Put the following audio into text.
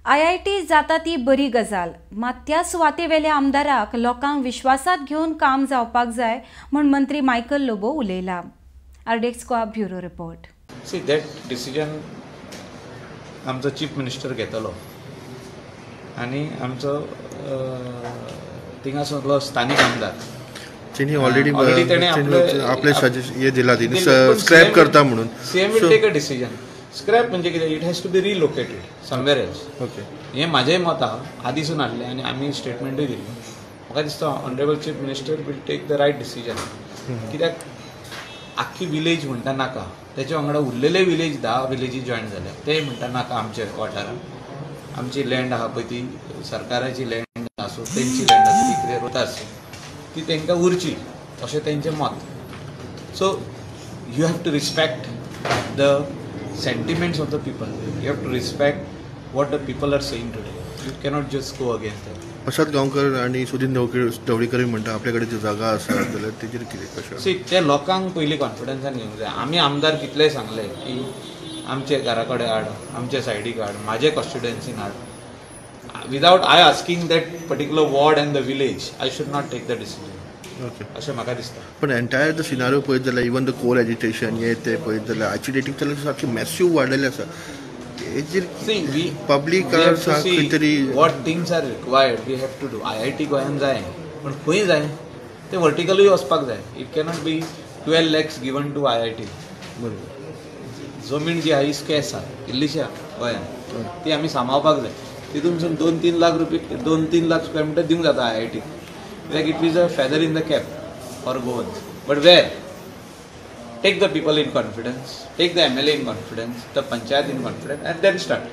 IIT जाता ती बरी गजाल, मात त्या सुवातेवेल्या आमदाराक लोकांक विश्वासात घेवन काम जावपाक जाय म्हण मंत्री मायकल लोबो उलयला. RDX Goa bureau report. See that decision आमचो चीफ मिनिस्टर घेतलो आनी आमचो थिंगासरलो स्थानीक आमदार ऑलरेडी आपले हे दिला स्क्रॅप स्क्रॅप करता म्हणून CM will take a decision. Scrap म्हणजे कितें, it has to be relocated somewhere else. Okay, हें म्हाजेंय मत आहा, आदीसून हाडलें आनी आमी स्टेटमेंटूय दिल्ली. म्हाका दिसता honourable chief minister will take the right decision. कित्याक आख्खी विलेज म्हणटा नाका, तेचे वांगडा उरलेले विलेज 10 विलेजी जॉयन जाल्या, ते म्हणटा नाका आमचे वाठारांत. आमची लँड आहा पळय ती सरकाराची लँड आसूं, तेंची लँड आसूं, ती कितें रोता आसूं, ती तांकां उरची अशें तेंचें मत. So you have to respect the sentiments of the people. You have to respect what the people are saying today. You cannot just go against them. प्रसाद गांवकर आणि सुदीन ढवळीकर म्हणटा आपल्याकडे जी जागा आसा जाल्यार तेजेर कितें कशें. सी ते लोकांक पयलीं कॉन्फिडन्सान घेवंक जाय. आमी आमदार कितलेंय सांगलें की आमचे घरा कडेन हाड, आमचे सायडीक हाड, म्हाजे कॉन्स्टिट्युएन्सीन हाड. Without I asking that particular ward and the village, I should not take the decision. Okay, अशें म्हाका दिसता. पण एंटायर द सिनारियो पळयत जाल्यार इवन द कोल एजिटेशन हे ते पळयत जाल्यार आयची डेटीक जाल्यार सारकें मॅसिव्ह वाडलेलें आसा. हेजेर पब्लीक खंय तरी what things are required we have to do. IIT गोंयान जाय, पण खंय जाय ते वर्टिकलूय वचपाक जाय. It cannot be 12 lakhs given to IIT. जमीन जी आहा इस्के आसा इल्लीशी आहा गोंयान, ती आमी सांबाळपाक जाय. तितूनसून 2-3 लाख रुपये 2-3 लाख स्क्वेअर मिटर दिवंक जाता IIT. Like it is a feather in the cap for Goans. But where? Take the people in confidence, take the MLA in confidence, the panchayat in confidence, and then start.